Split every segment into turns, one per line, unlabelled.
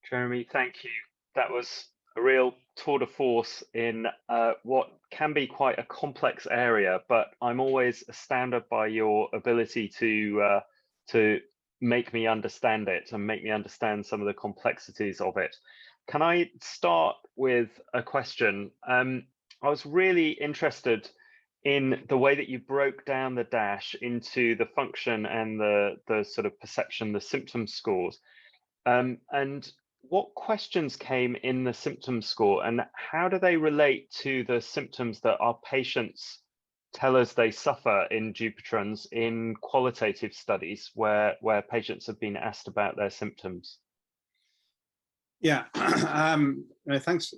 Jeremy, thank you. That was a real tour de force in what can be quite a complex area, but I'm always astounded by your ability to make me understand it and make me understand some of the complexities of it. Can I start with a question? I was really interested in the way that you broke down the DASH into the function and the sort of perception, the symptom scores. And what questions came in the symptom score, and how do they relate to the symptoms that our patients tell us they suffer in Dupuytren's in qualitative studies where patients have been asked about their symptoms?
Yeah, thanks,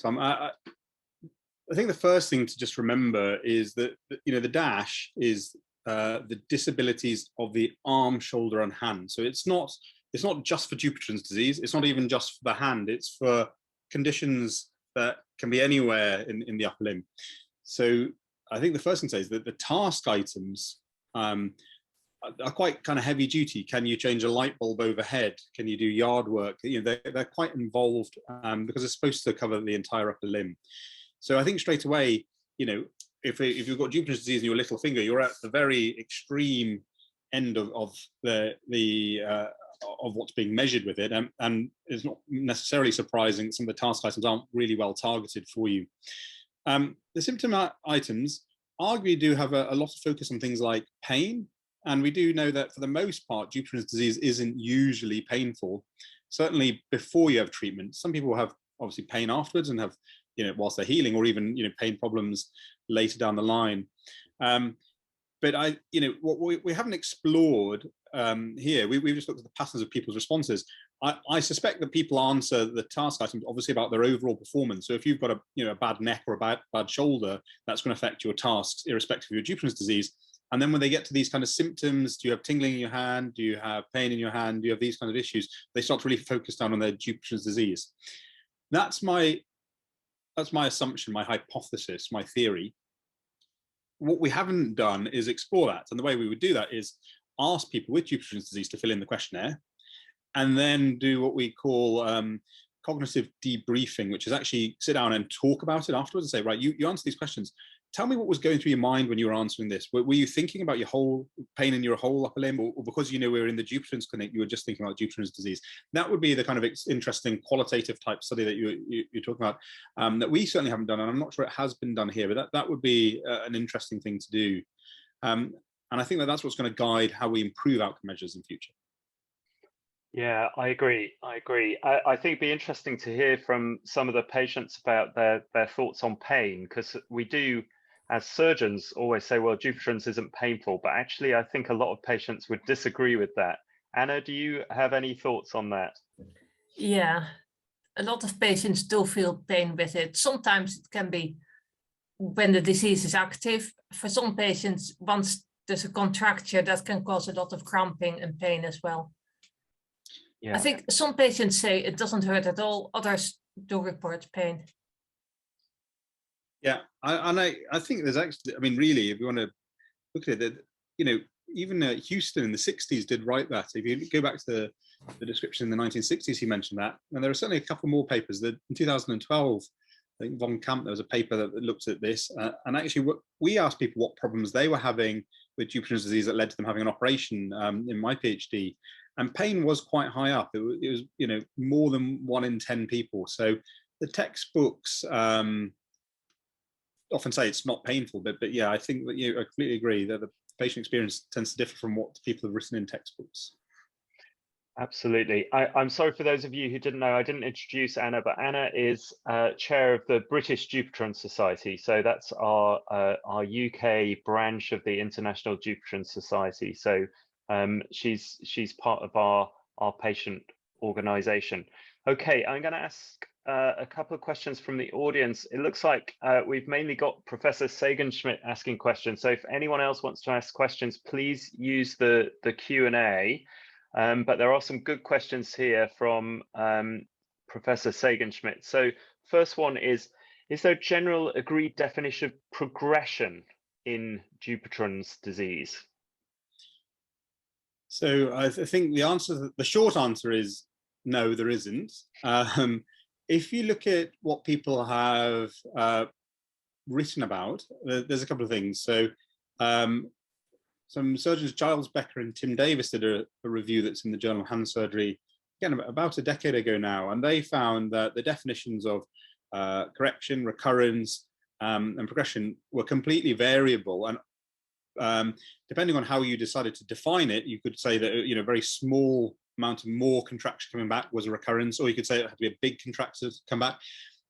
Tom. I think the first thing to just remember is that the DASH is the disabilities of the arm, shoulder, and hand. So it's not just for Dupuytren's disease. It's not even just for the hand. It's for conditions that can be anywhere in the upper limb. So I think the first thing to say is that the task items are quite kind of heavy duty. Can you change a light bulb overhead? Can you do yard work? They're quite involved because it's supposed to cover the entire upper limb. So I think straight away, if you've got Dupuytren's disease in your little finger, you're at the very extreme end of what's being measured with it, and it's not necessarily surprising some of the task items aren't really well targeted for you. The symptom items arguably do have a lot of focus on things like pain, and we do know that for the most part, Dupuytren's disease isn't usually painful, certainly before you have treatment. Some people have obviously pain afterwards and have, whilst they're healing, or even, pain problems later down the line. But what we haven't explored here, we've just looked at the patterns of people's responses. I suspect that people answer the task items obviously about their overall performance. So if you've got a bad neck or a bad shoulder, that's going to affect your tasks irrespective of your Dupuytren's disease. And then when they get to these kind of symptoms, do you have tingling in your hand? Do you have pain in your hand? Do you have these kind of issues? They start to really focus down on their Dupuytren's disease. That's my assumption, my hypothesis, my theory. What we haven't done is explore that. And the way we would do that is ask people with Dupuytren's disease to fill in the questionnaire, and then do what we call cognitive debriefing, which is actually sit down and talk about it afterwards and say, right, you answer these questions. Tell me what was going through your mind when you were answering this. Were you thinking about your whole pain in your whole upper limb, or because we were in the Dupuytren's clinic, you were just thinking about Dupuytren's disease? That would be the kind of interesting qualitative type study that you're talking about, that we certainly haven't done, and I'm not sure it has been done here, but that would be an interesting thing to do. And I think that's what's going to guide how we improve outcome measures in future.
Yeah, I agree. I think it'd be interesting to hear from some of the patients about their thoughts on pain, because we do, as surgeons, always say, well, Dupuytren's isn't painful, but actually I think a lot of patients would disagree with that. Anna, do you have any thoughts on that?
Yeah, a lot of patients do feel pain with it. Sometimes it can be when the disease is active. For some patients, once there's a contracture, that can cause a lot of cramping and pain as well. Yeah. I think some patients say it doesn't hurt at all. Others do report pain.
Yeah, I think there's actually, really, if you want to look at it, even Houston in the 60s did write that. If you go back to the description in the 1960s, he mentioned that. And there are certainly a couple more papers that in 2012, I think Von Kamp, there was a paper that looked at this. And actually, we asked people what problems they were having with Dupuytren's disease that led to them having an operation in my PhD. And pain was quite high up. It was more than 1 in 10 people. So the textbooks often say it's not painful, but yeah, I think that I completely agree that the patient experience tends to differ from what people have written in textbooks.
Absolutely. I'm sorry for those of you who didn't know, I didn't introduce Anna, but Anna is chair of the British Dupuytren Society. So that's our UK branch of the International Dupuytren Society. So she's part of our patient organization. Okay, I'm going to ask a couple of questions from the audience. It looks like we've mainly got Professor Sagan-Schmidt asking questions. So if anyone else wants to ask questions, please use the Q&A. But there are some good questions here from Professor Sagan-Schmidt. So first one is there a general agreed definition of progression in Dupuytren's disease?
So I think the short answer is no, there isn't. If you look at what people have written about, there's a couple of things. So some surgeons, Giles Becker and Tim Davis, did a review that's in the Journal of Hand Surgery, again, about a decade ago now, and they found that the definitions of correction, recurrence, and progression were completely variable. And depending on how you decided to define it, you could say that, you know, very small amount of more contraction coming back was a recurrence, or you could say it had to be a big contraction to come back.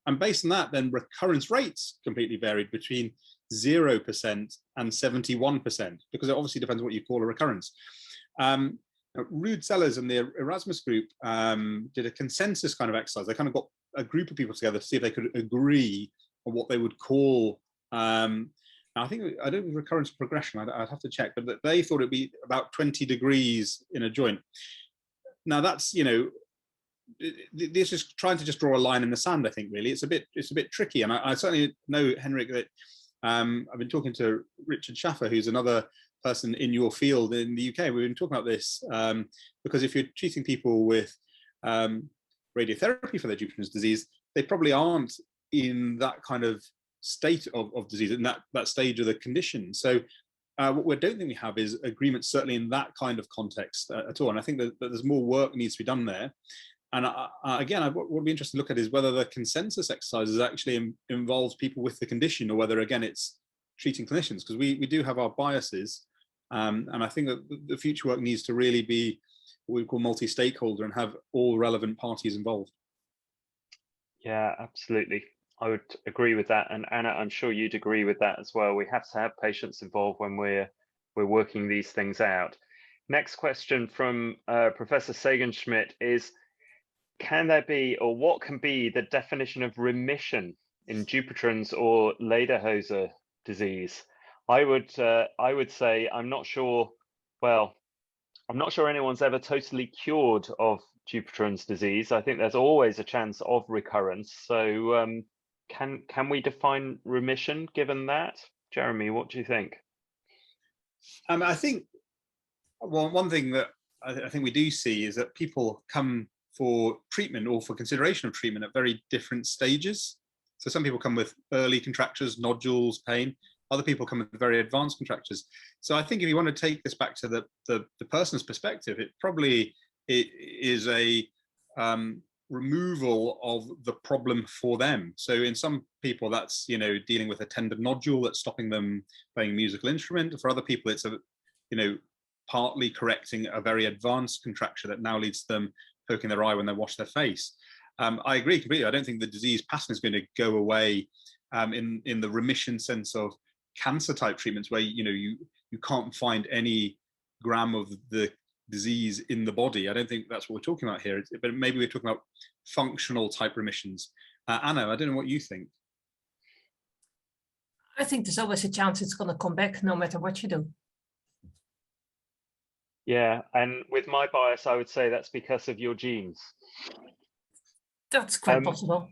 And based on that, then recurrence rates completely varied between 0% and 71%, because it obviously depends what you call a recurrence. Ruud Sellers and the Erasmus group did a consensus kind of exercise. They kind of got a group of people together to see if they could agree on what they would call, I don't think recurrence progression, I'd have to check, but they thought it'd be about 20 degrees in a joint. Now that's, you know, this is trying to just draw a line in the sand, I think, really. It's a bit tricky. And I certainly know, Henrik, that I've been talking to Richard Schaffer, who's another person in your field in the UK. We've been talking about this because if you're treating people with radiotherapy for their Dupuytren's disease, they probably aren't in that kind of state of disease, in that stage of the condition. So what we don't think we have is agreement, certainly in that kind of context at all. And I think that there's more work needs to be done there. And again, what would be interesting to look at is whether the consensus exercises actually involves people with the condition, or whether, again, it's treating clinicians, because we do have our biases. And I think that the future work needs to really be what we call multi-stakeholder and have all relevant parties involved.
Yeah, absolutely. I would agree with that. And Anna, I'm sure you'd agree with that as well. We have to have patients involved when we're working these things out. Next question from Professor Sagenschmidt is, can there be, or what can be the definition of remission in Dupuytren's or Lederhose disease? I would say I'm not sure. Well, I'm not sure anyone's ever totally cured of Dupuytren's disease. I think there's always a chance of recurrence. So can we define remission given that? Jeremy, what do you think?
I think, well, one thing that I think we do see is that people come for treatment or for consideration of treatment at very different stages. So some people come with early contractures, nodules, pain. Other people come with very advanced contractures. So I think if you want to take this back to the person's perspective, it probably is a removal of the problem for them. So in some people, that's, you know, dealing with a tender nodule that's stopping them playing a musical instrument. For other people, it's partly correcting a very advanced contracture that now leads to them poking their eye when they wash their face. I agree completely. I don't think the disease pattern is going to go away in the remission sense of cancer type treatments, where you can't find any gram of the disease in the body. I don't think that's what we're talking about here, but maybe we're talking about functional type remissions. Anna, I don't know what you think.
I think there's always a chance it's going to come back no matter what you do.
Yeah, and with my bias, I would say that's because of your genes.
That's quite possible.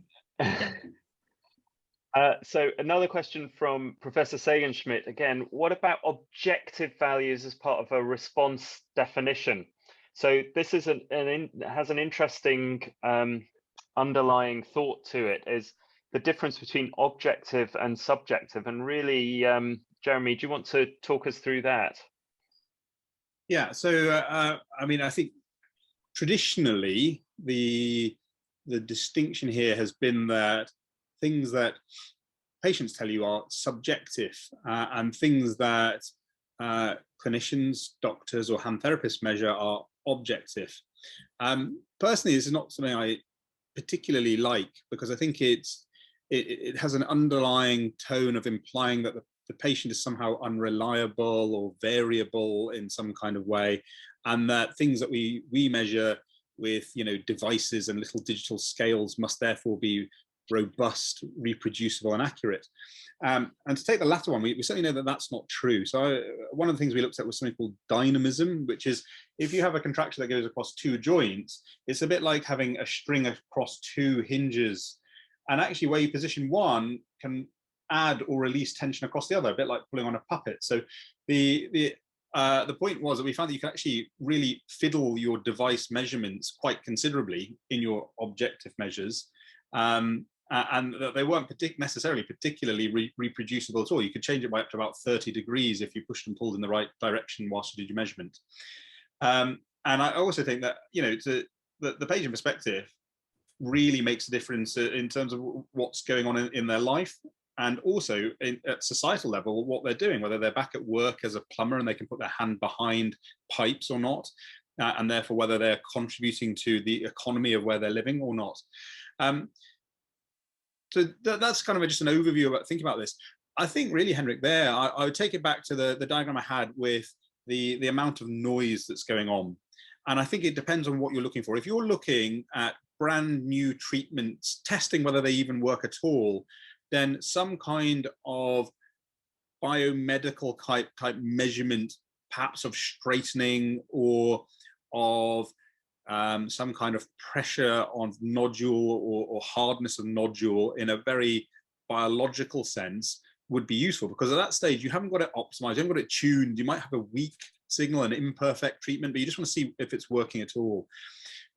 So another question from Professor Sagenschmidt. Again, what about objective values as part of a response definition? So this is has an interesting underlying thought to it, is the difference between objective and subjective. And really, Jeremy, do you want to talk us through that?
Yeah, so I mean, I think traditionally the distinction here has been that things that patients tell you are subjective and things that clinicians, doctors, or hand therapists measure are objective. Personally, this is not something I particularly like, because I think it has an underlying tone of implying that the patient is somehow unreliable or variable in some kind of way, and that things that we measure with devices and little digital scales must therefore be robust, reproducible, and accurate. And to take the latter one, we certainly know that that's not true. So one of the things we looked at was something called dynamism, which is if you have a contracture that goes across two joints, it's a bit like having a string across two hinges. And actually where you position one can add or release tension across the other, a bit like pulling on a puppet. So the the point was that we found that you can actually really fiddle your device measurements quite considerably in your objective measures, and that they weren't necessarily particularly reproducible at all. You could change it by up to about 30 degrees if you pushed and pulled in the right direction whilst you did your measurement. And I also think that, you know, the patient perspective really makes a difference in terms of what's going on in their life, and also at societal level, what they're doing, whether they're back at work as a plumber and they can put their hand behind pipes or not, and therefore whether they're contributing to the economy of where they're living or not. So that's kind of just an overview about thinking about this. I think really, Henrik, there, I would take it back to the diagram I had with the amount of noise that's going on. And I think it depends on what you're looking for. If you're looking at brand new treatments, testing whether they even work at all, then some kind of biomedical type measurement, perhaps of straightening or of some kind of pressure on nodule or hardness of nodule in a very biological sense would be useful, because at that stage you haven't got it optimized, you haven't got it tuned, you might have a weak signal, an imperfect treatment, but you just want to see if it's working at all.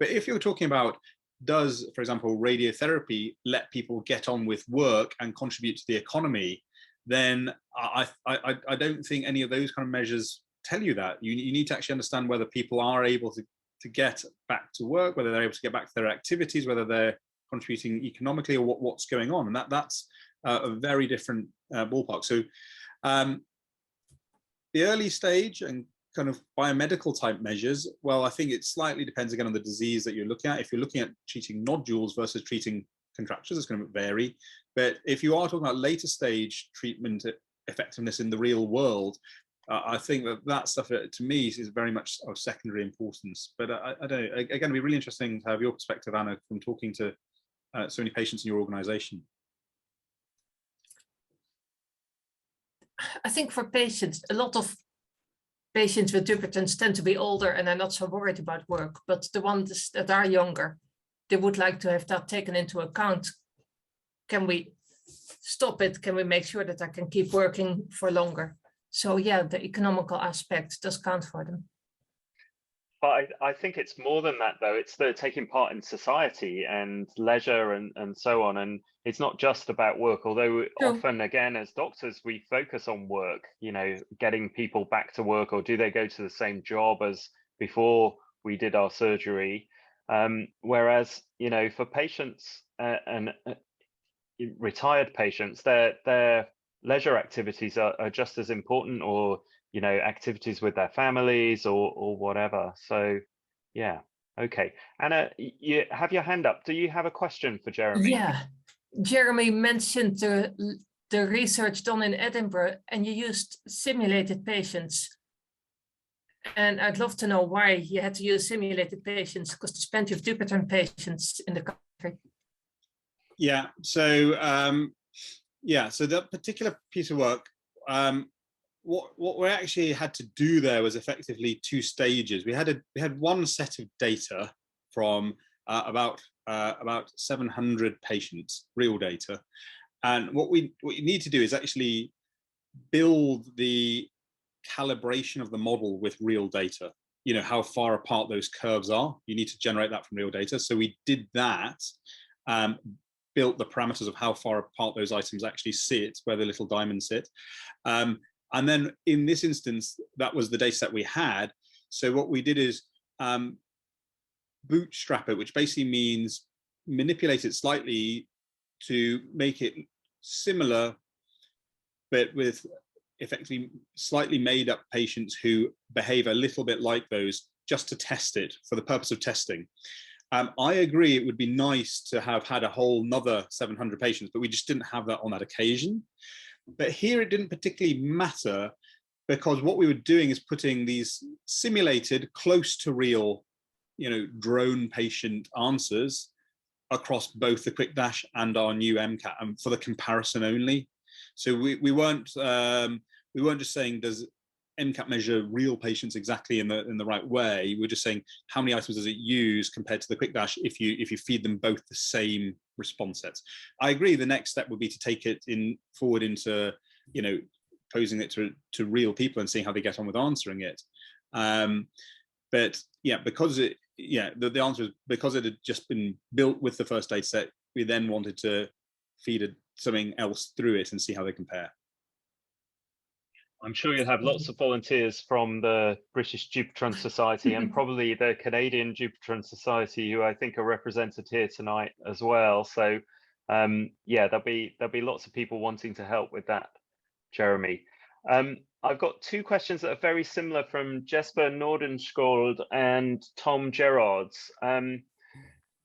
But if you're talking about, does, for example, radiotherapy let people get on with work and contribute to the economy, then I don't think any of those kind of measures tell you that. You need to actually understand whether people are able to get back to work, whether they're able to get back to their activities, whether they're contributing economically, or what's going on. And that's a very different ballpark. So the early stage and kind of biomedical type measures, well, I think it slightly depends again on the disease that you're looking at. If you're looking at treating nodules versus treating contractures, it's going to vary. But if you are talking about later stage treatment effectiveness in the real world, I think that stuff, to me, is very much of secondary importance. But I don't know, again, it'd be really interesting to have your perspective, Anna, from talking to so many patients in your organization.
I think for patients, a lot of patients with Dupuytren's tend to be older and are not so worried about work, but the ones that are younger, they would like to have that taken into account. Can we stop it? Can we make sure that I can keep working for longer? So yeah, the economical aspect does count for them.
But I think it's more than that, though. It's the taking part in society and leisure and so on. And it's not just about work, although often, again, as doctors, we focus on work, you know, getting people back to work, or do they go to the same job as before we did our surgery? Whereas, you know, for patients and retired patients, their leisure activities are just as important, or you know, activities with their families or whatever. So yeah, okay. Anna, you have your hand up. Do you have a question for Jeremy?
Yeah, Jeremy mentioned the research done in Edinburgh, and you used simulated patients. And I'd love to know why you had to use simulated patients, because there's plenty of Dupuytren patients in the country.
Yeah, so so that particular piece of work, what we actually had to do there was effectively two stages. We had one set of data from about 700 patients, real data, and what you need to do is actually build the calibration of the model with real data. You know, how far apart those curves are. You need to generate that from real data. So we did that. Built the parameters of how far apart those items actually sit, where the little diamonds sit. And then in this instance, that was the data set we had. So what we did is bootstrap it, which basically means manipulate it slightly to make it similar, but with effectively slightly made up patients who behave a little bit like those, just to test it for the purpose of testing. I agree it would be nice to have had a whole nother 700 patients, but we just didn't have that on that occasion. But here it didn't particularly matter, because what we were doing is putting these simulated, close to real, you know, drone patient answers across both the Quick Dash and our new MCAT, and for the comparison only. So we weren't just saying, does MCAT measure real patients exactly in the right way? We're just saying, how many items does it use compared to the Quick Dash if you feed them both the same response sets? I agree. The next step would be to take it forward into, you know, posing it to real people and seeing how they get on with answering it. But yeah, because the answer is because it had just been built with the first data set, we then wanted to feed something else through it and see how they compare.
I'm sure you'll have lots of volunteers from the British Dupuytren Society and probably the Canadian Dupuytren Society, who I think are represented here tonight as well. So yeah, there'll be lots of people wanting to help with that, Jeremy. I've got two questions that are very similar from Jesper Nordenskjold and Tom Gerards,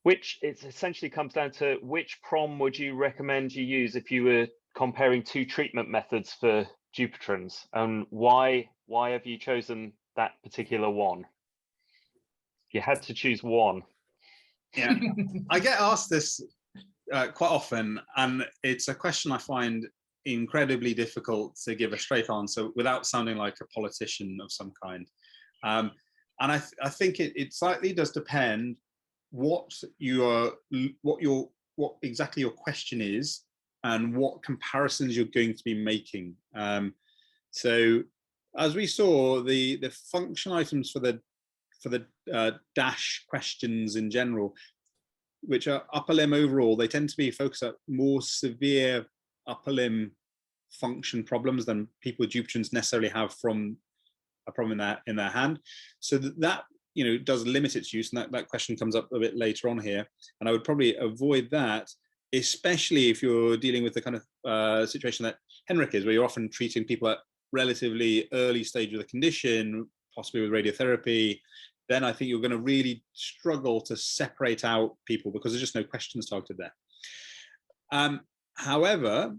which it essentially comes down to which PROM would you recommend you use if you were comparing two treatment methods for Dupuytrens, and why have you chosen that particular one? If you had to choose one.
Yeah, I get asked this quite often, and it's a question I find incredibly difficult to give a straight answer without sounding like a politician of some kind. And I think it slightly does depend what exactly your question is and what comparisons you're going to be making. So as we saw, the function items for the DASH questions in general, which are upper limb overall, they tend to be focused on more severe upper limb function problems than people with Dupuytren's necessarily have from a problem in their hand. So that does limit its use, and that question comes up a bit later on here. And I would probably avoid that, especially if you're dealing with the kind of situation that Henrik is, where you're often treating people at relatively early stage of the condition, possibly with radiotherapy. Then I think you're going to really struggle to separate out people because there's just no questions targeted there. However,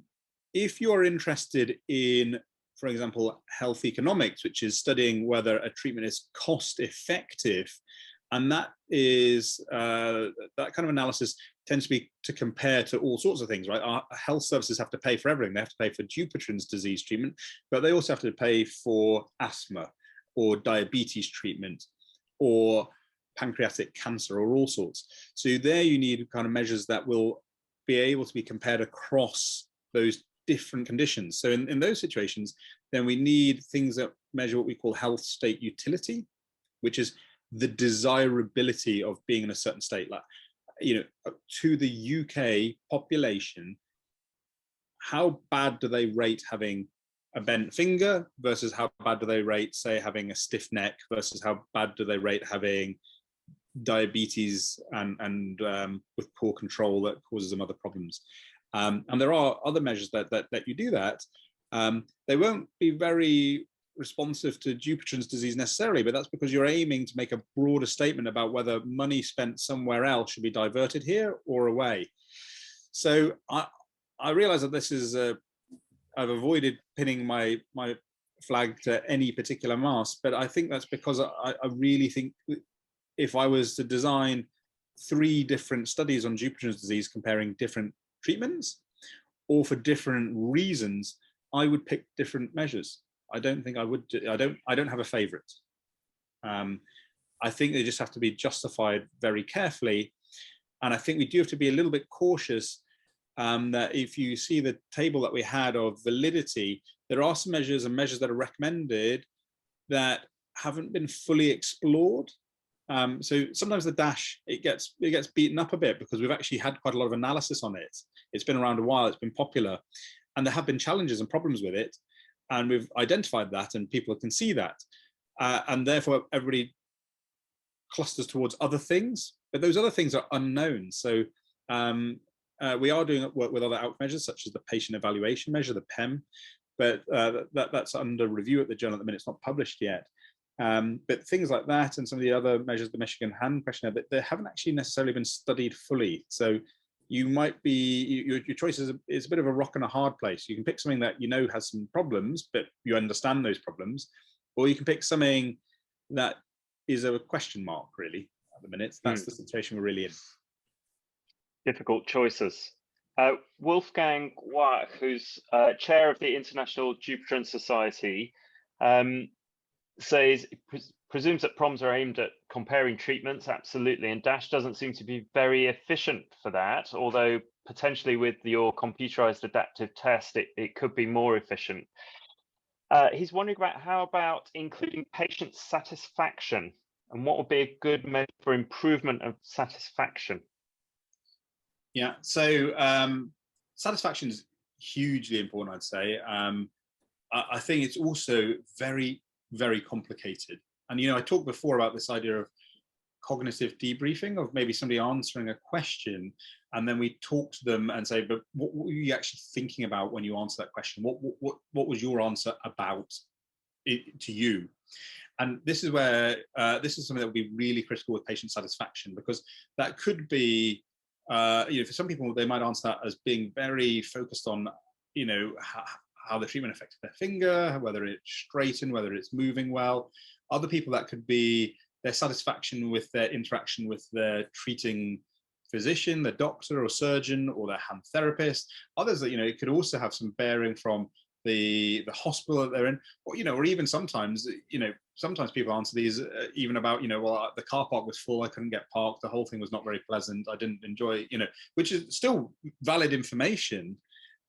if you're interested in, for example, health economics, which is studying whether a treatment is cost effective, and that is that kind of analysis tends to be to compare to all sorts of things, right? Our health services have to pay for everything. They have to pay for Dupuytren's disease treatment, but they also have to pay for asthma or diabetes treatment or pancreatic cancer or all sorts. So there you need kind of measures that will be able to be compared across those different conditions. So in those situations, then we need things that measure what we call health state utility, which is the desirability of being in a certain state. Like, to the UK population, how bad do they rate having a bent finger versus how bad do they rate, say, having a stiff neck versus how bad do they rate having diabetes and with poor control that causes them other problems. And there are other measures that you do that. They won't be very responsive to Dupuytren's disease necessarily, but that's because you're aiming to make a broader statement about whether money spent somewhere else should be diverted here or away. So I realize that this is I've avoided pinning my flag to any particular mast, but I think that's because I really think if I was to design 3 different studies on Dupuytren's disease comparing different treatments or for different reasons, I would pick different measures. I don't think I would. I don't have a favorite. I think they just have to be justified very carefully, and I think we do have to be a little bit cautious that if you see the table that we had of validity, there are some measures and measures that are recommended that haven't been fully explored. So sometimes the DASH, it gets beaten up a bit because we've actually had quite a lot of analysis on it. It's been around a while, it's been popular, and there have been challenges and problems with it. And we've identified that and people can see that. And therefore everybody clusters towards other things, but those other things are unknown. So we are doing work with other outcome measures, such as the patient evaluation measure, the PEM, but that's under review at the journal at the minute. It's not published yet. But things like that and some of the other measures, the Michigan Hand Questionnaire, they haven't actually necessarily been studied fully. So you might be, your choice is a bit of a rock and a hard place. You can pick something that has some problems, but you understand those problems, or you can pick something that is a question mark, really, at the minute. That's the situation we're really in.
Difficult choices. Wolfgang Wach, who's chair of the International Dupuytren Society, says, presumes that PROMs are aimed at comparing treatments, absolutely, and DASH doesn't seem to be very efficient for that, although potentially with your computerized adaptive test, it could be more efficient. He's wondering about how about including patient satisfaction, and what would be a good measure for improvement of satisfaction?
Yeah, so satisfaction is hugely important, I'd say. I think it's also very, very complicated. And, you know, I talked before about this idea of cognitive debriefing, of maybe somebody answering a question, and then we talk to them and say, but what were you actually thinking about when you answered that question? What was your answer about it to you? And this is where this is something that would be really critical with patient satisfaction, because that could be, you know, for some people, they might answer that as being very focused on, you know, how the treatment affected their finger, whether it's straightened, whether it's moving well. Other people, that could be their satisfaction with their interaction with their treating physician, the doctor or surgeon, or their hand therapist. Others that, you know, it could also have some bearing from the hospital that they're in, or, you know, or even sometimes, you know, sometimes people answer these even about, you know, well, the car park was full, I couldn't get parked, the whole thing was not very pleasant, I didn't enjoy, you know, which is still valid information.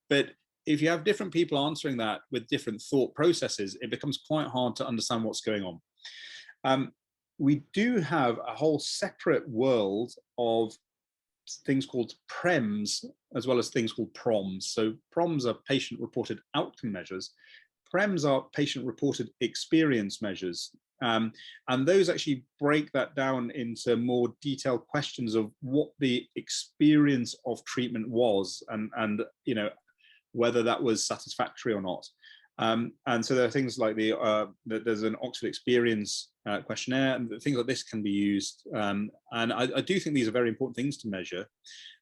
But if you have different people answering that with different thought processes, it becomes quite hard to understand what's going on. We do have a whole separate world of things called PREMs, as well as things called PROMs. So PROMs are patient-reported outcome measures. PREMs are patient-reported experience measures. And those actually break that down into more detailed questions of what the experience of treatment was, and you know, whether that was satisfactory or not. And so there are things like there's an Oxford Experience questionnaire, and things like this can be used. And I do think these are very important things to measure,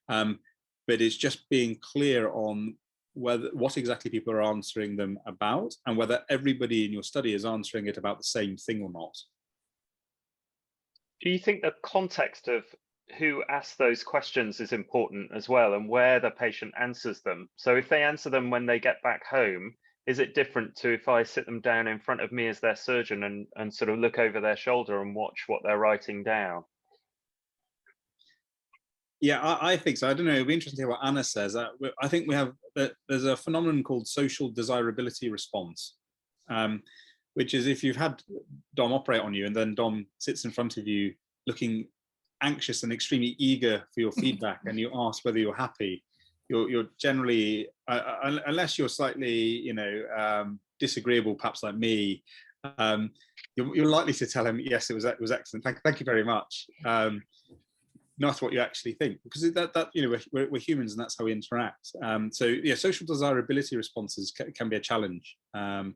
but it's just being clear on what exactly people are answering them about, and whether everybody in your study is answering it about the same thing or not.
Do you think the context of who asks those questions is important as well, and where the patient answers them? So if they answer them when they get back home, is it different to if I sit them down in front of me as their surgeon and sort of look over their shoulder and watch what they're writing down?
Yeah, I think so. I don't know. It'd be interesting to hear what Anna says. I think there's a phenomenon called social desirability response, which is if you've had Dom operate on you and then Dom sits in front of you looking anxious and extremely eager for your feedback, and you ask whether you're happy, you're generally, unless you're slightly, you know, disagreeable, perhaps like me, you're likely to tell him, yes, it was excellent. Thank you very much. Not what you actually think, because that you know, we're humans and that's how we interact. So yeah, social desirability responses can be a challenge. Yeah,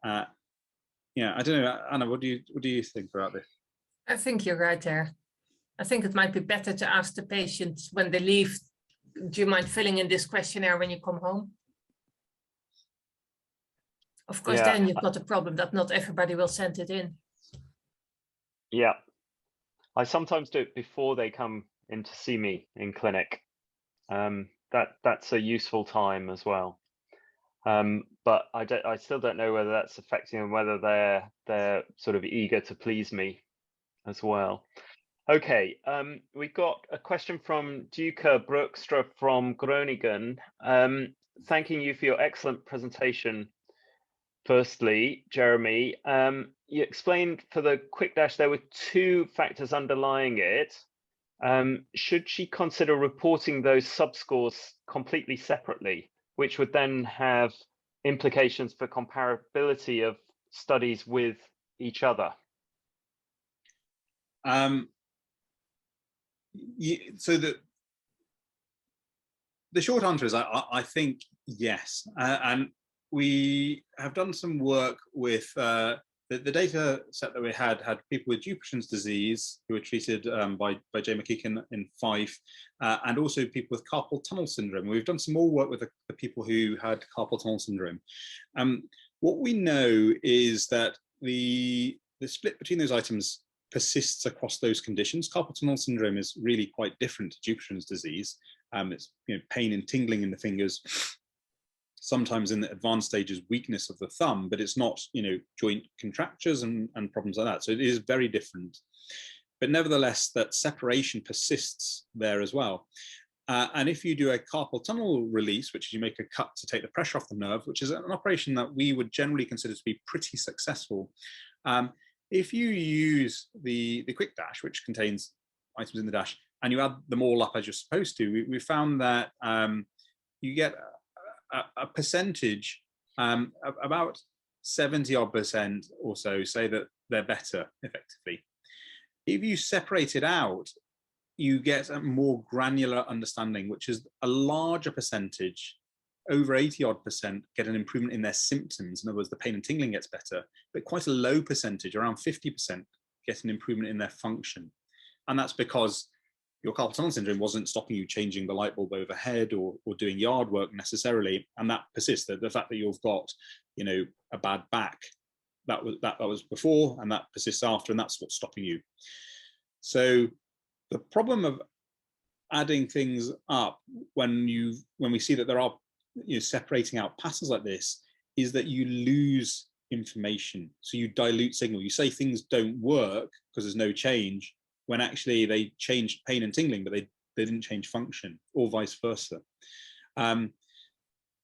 I don't know, Anna, what do you think about this?
I think you're right there. I think it might be better to ask the patients when they leave, do you mind filling in this questionnaire when you come home? Of course,
Yeah.
then you've got a problem that not everybody will send it in.
Yeah. I sometimes do it before they come in to see me in clinic. That's a useful time as well. But I still don't know whether that's affecting them, whether they're sort of eager to please me as well. Okay, we've got a question from Duke Broekstra from Groningen, thanking you for your excellent presentation. Firstly, Jeremy, you explained for the quick dash there were two factors underlying it. Should she consider reporting those subscores completely separately, which would then have implications for comparability of studies with each other?
So the short answer is I think yes, and we have done some work with the data set that we had people with Dupuytren's disease who were treated by Jay McKeegan in Fife, and also people with carpal tunnel syndrome. We've done some more work with the people who had carpal tunnel syndrome. What we know is that the split between those items persists across those conditions. Carpal tunnel syndrome is really quite different to Dupuytren's disease. It's, you know, pain and tingling in the fingers, sometimes in the advanced stages, weakness of the thumb, but it's not, you know, joint contractures and problems like that. So it is very different. But nevertheless, that separation persists there as well. And if you do a carpal tunnel release, which is you make a cut to take the pressure off the nerve, which is an operation that we would generally consider to be pretty successful. If you use the quick dash, which contains items in the dash, and you add them all up as you're supposed to, we found that you get a percentage, about 70% or so say that they're better effectively. If you separate it out, you get a more granular understanding, which is a larger percentage, over 80% get an improvement in their symptoms. In other words, the pain and tingling gets better, but quite a low percentage, around 50%, get an improvement in their function. And that's because your carpal tunnel syndrome wasn't stopping you changing the light bulb overhead or doing yard work necessarily. And that persists. The fact that you've got, a bad back, that was before, and that persists after, and that's what's stopping you. So the problem of adding things up when we see that there are separating out patterns like this is that you lose information. So you dilute signal. You say things don't work because there's no change, when actually they changed pain and tingling, but they didn't change function, or vice versa.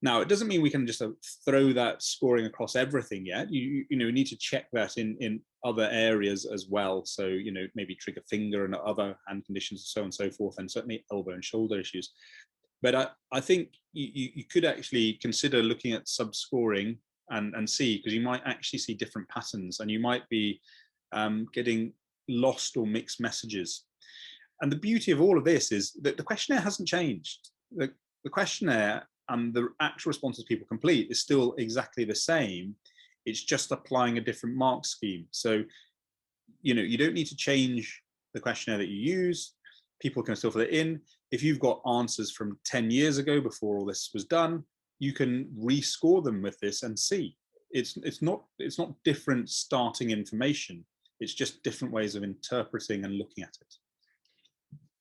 Now, it doesn't mean we can just throw that scoring across everything yet. We need to check that in other areas as well. So, maybe trigger finger and other hand conditions and so on and so forth, and certainly elbow and shoulder issues. But I think you could actually consider looking at sub-scoring and see, because you might actually see different patterns, and you might be getting lost or mixed messages. And the beauty of all of this is that the questionnaire hasn't changed. The questionnaire and the actual responses people complete is still exactly the same. It's just applying a different mark scheme. So, you don't need to change the questionnaire that you use. People can still fill it in. If you've got answers from 10 years ago before all this was done, you can rescore them with this and see. It's not different starting information. It's just different ways of interpreting and looking at it.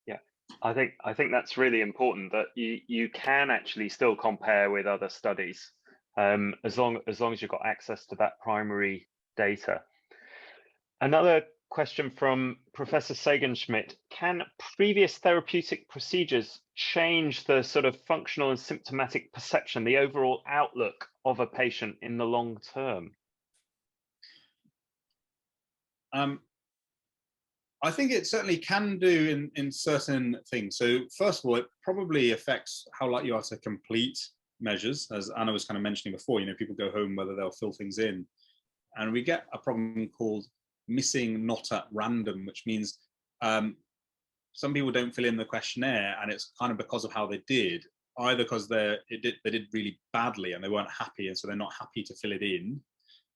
Yeah, I think that's really important, that you can actually still compare with other studies, as long as you've got access to that primary data. Another question from Professor Sagan-Schmidt: can previous therapeutic procedures change the sort of functional and symptomatic perception, the overall outlook of a patient in the long term?
I think it certainly can do in certain things. So first of all, it probably affects how likely you are to complete measures, as Anna was kind of mentioning before. People go home whether they'll fill things in, and we get a problem called missing not at random, which means some people don't fill in the questionnaire, and it's kind of because of how they did, either because they did really badly and they weren't happy, and so they're not happy to fill it in.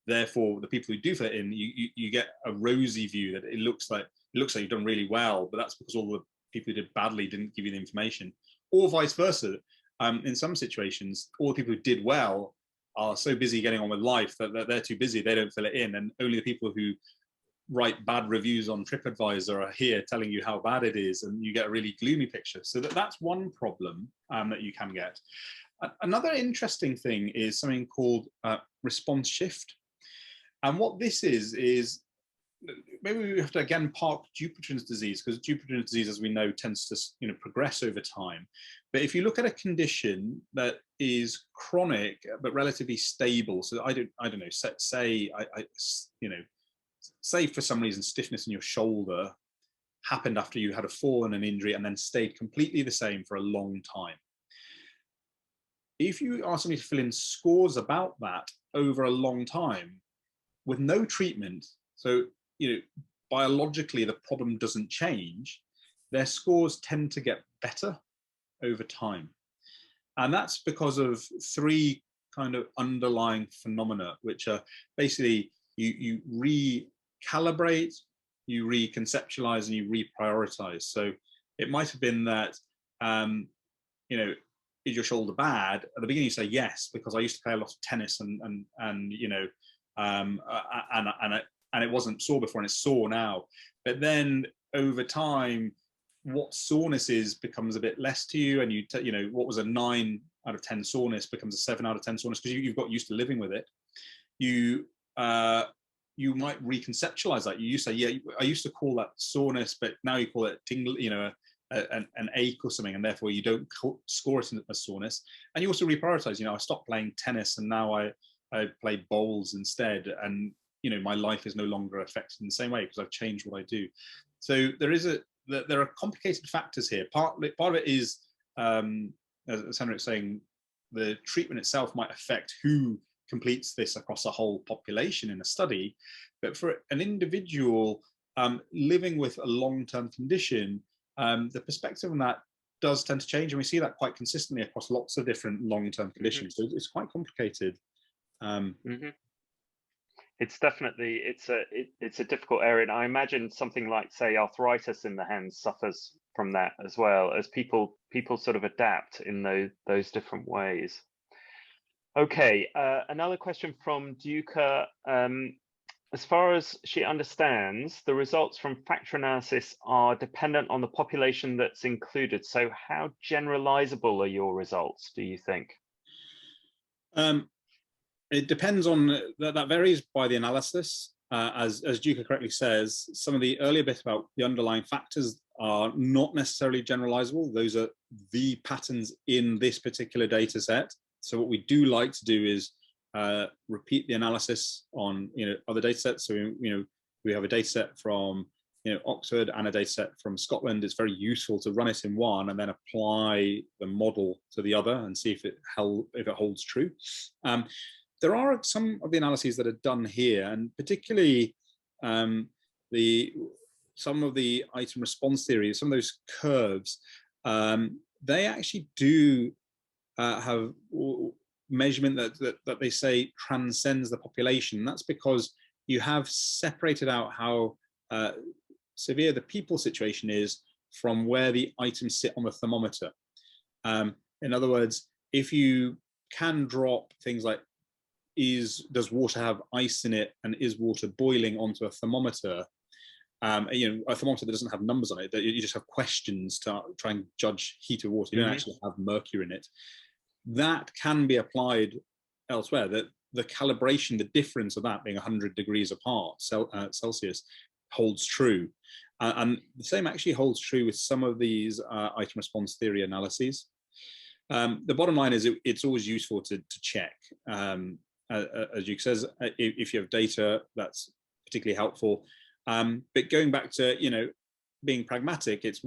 Therefore, the people who do fit in, you get a rosy view that it looks like you've done really well, but that's because all the people who did badly didn't give you the information, or vice versa. In some situations, all the people who did well are so busy getting on with life that they're too busy, they don't fill it in, and only the people who write bad reviews on TripAdvisor are here telling you how bad it is, and you get a really gloomy picture. So that's one problem that you can get. Another interesting thing is something called response shift. And what this is maybe we have to again park Dupuytren's disease, because Dupuytren's disease, as we know, tends to progress over time. But if you look at a condition that is chronic but relatively stable, so I don't know, say for some reason stiffness in your shoulder happened after you had a fall and an injury and then stayed completely the same for a long time. If you ask somebody to fill in scores about that over a long time with no treatment, so biologically the problem doesn't change, their scores tend to get better over time. And that's because of three kind of underlying phenomena, which are basically you recalibrate, you reconceptualize, and you reprioritize. So it might have been that is your shoulder bad? At the beginning you say yes, because I used to play a lot of tennis and it wasn't sore before and it's sore now. But then over time, what soreness is becomes a bit less to you, and what was a 9 out of 10 soreness becomes a 7 out of 10 soreness, because you've got used to living with it. You might reconceptualize that. You used to say, yeah, I used to call that soreness, but now you call it tingle, an ache or something, and therefore you don't score it as soreness. And you also reprioritize. You know, I stopped playing tennis and now I play bowls instead, and you know, my life is no longer affected in the same way because I've changed what I do. So there are complicated factors here. Part of it is, as Henrik's saying, the treatment itself might affect who completes this across a whole population in a study, but for an individual living with a long-term condition, the perspective on that does tend to change, and we see that quite consistently across lots of different long-term conditions. So it's quite complicated.
It's definitely it's a difficult area, and I imagine something like, say, arthritis in the hands suffers from that as well, as people sort of adapt in those different ways. Okay, another question from Duca. As far as she understands, the results from factor analysis are dependent on the population that's included. So how generalizable are your results, do you think?
It depends on, that varies by the analysis. As Duca correctly says, some of the earlier bit about the underlying factors are not necessarily generalizable. Those are the patterns in this particular data set. So what we do like to do is repeat the analysis on other data sets. So we have a data set from Oxford and a data set from Scotland. It's very useful to run it in one and then apply the model to the other and see if it holds true. There are some of the analyses that are done here, and particularly some of the item response theories, some of those curves, they actually do have measurement that they say transcends the population. That's because you have separated out how severe the people situation is from where the items sit on the thermometer. In other words, if you can drop things like, does water have ice in it, and is water boiling, onto a thermometer, a thermometer that doesn't have numbers on it, that you just have questions to try and judge heat of water, you don't actually have mercury in it, that can be applied elsewhere. That the calibration, the difference of that being 100 degrees apart Celsius, holds true. And the same actually holds true with some of these item response theory analyses. The bottom line is it's always useful to check. As Duke says, if you have data, that's particularly helpful. But going back to being pragmatic, it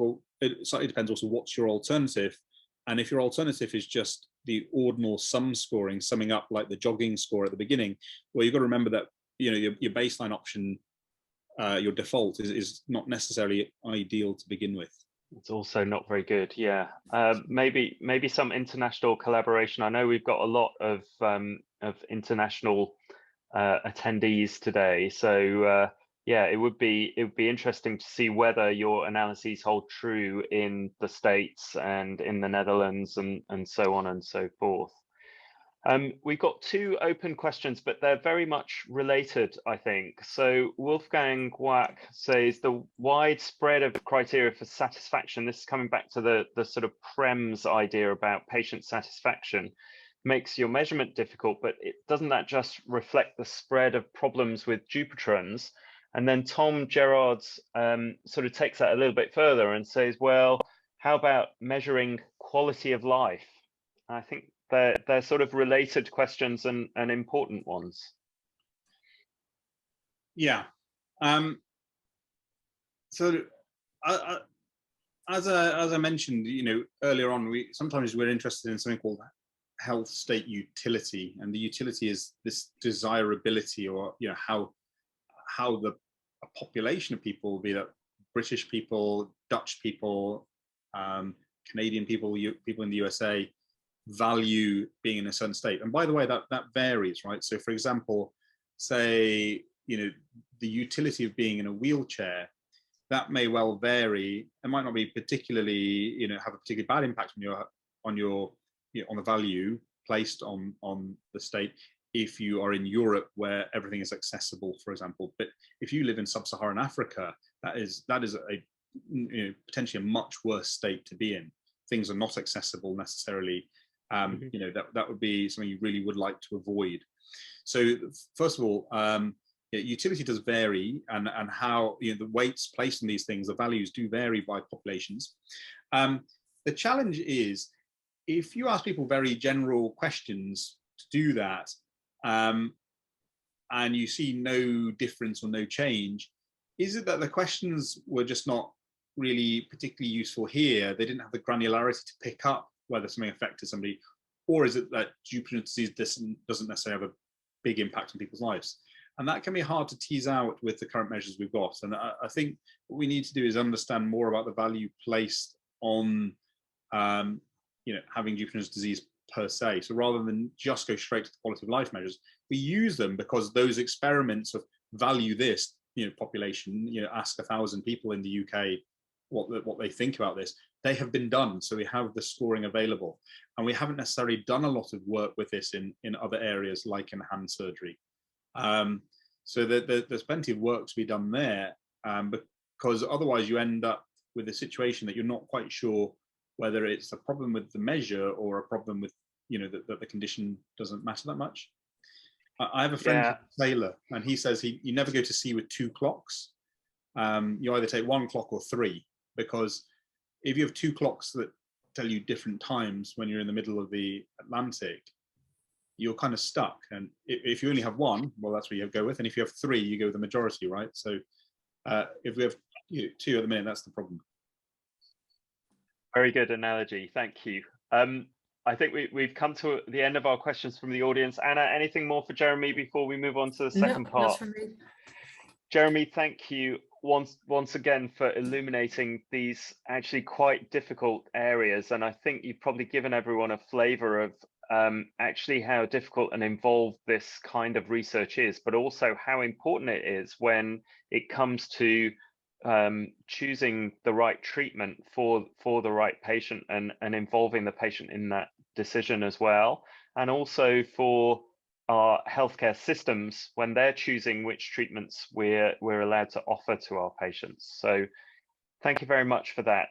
slightly depends also what's your alternative. And if your alternative is just the ordinal sum scoring, summing up like the jogging score at the beginning, well, you've got to remember that your baseline option, your default, is not necessarily ideal to begin with.
It's also not very good. Yeah, maybe some international collaboration. I know we've got a lot of international attendees today, so yeah, it would be interesting to see whether your analyses hold true in the States and in the Netherlands and so on and so forth. We've got two open questions, but they're very much related, I think. So Wolfgang Wack says the wide spread of criteria for satisfaction, this is coming back to the sort of PREMS idea about patient satisfaction, makes your measurement difficult, but doesn't that just reflect the spread of problems with Dupuytren's? And then Tom Gerards sort of takes that a little bit further and says, well, how about measuring quality of life? I think they're sort of related questions and important ones.
Yeah. So as I mentioned, earlier on, sometimes we're interested in something called health state utility, and the utility is this desirability, or how a population of people, be that British people, Dutch people, Canadian people, people in the USA, value being in a certain state. And by the way, that varies, right? So for example, say the utility of being in a wheelchair, that may well vary. It might not be particularly have a particularly bad impact on the value placed on the state if you are in Europe where everything is accessible, for example. But if you live in sub-Saharan Africa, that is a potentially a much worse state to be in. Things are not accessible necessarily. That would be something you really would like to avoid. So first of all, utility does vary, and how the weights placed in these things, the values do vary by populations. The challenge is, if you ask people very general questions to do that, and you see no difference or no change, is it that the questions were just not really particularly useful here? They didn't have the granularity to pick up whether something affected somebody, or is it that Dupuytren disease doesn't necessarily have a big impact on people's lives? And that can be hard to tease out with the current measures we've got. And I think what we need to do is understand more about the value placed on having Dupuytren's disease per se. So rather than just go straight to the quality of life measures, we use them because those experiments of value this population, ask 1,000 people in the UK what they think about this, they have been done. So we have the scoring available, and we haven't necessarily done a lot of work with this in other areas like in hand surgery. So there's plenty of work to be done there, because otherwise you end up with a situation that you're not quite sure whether it's a problem with the measure or a problem with that the condition doesn't matter that much. I have a friend, Taylor, and he says you never go to sea with 2 clocks. You either take 1 clock or 3, because if you have 2 clocks that tell you different times when you're in the middle of the Atlantic, you're kind of stuck. And if you only have 1, well, that's what you go with. And if you have 3, you go with the majority, right? So if we have 2 at the minute, that's the problem.
Very good analogy. Thank you. I think we've come to the end of our questions from the audience. Anna, anything more for Jeremy before we move on to the second part?
Not for me.
Jeremy, thank you once again for illuminating these actually quite difficult areas. And I think you've probably given everyone a flavor of actually how difficult and involved this kind of research is, but also how important it is when it comes to choosing the right treatment for the right patient and involving the patient in that decision as well, and also for our healthcare systems when they're choosing which treatments we're allowed to offer to our patients. So thank you very much for that.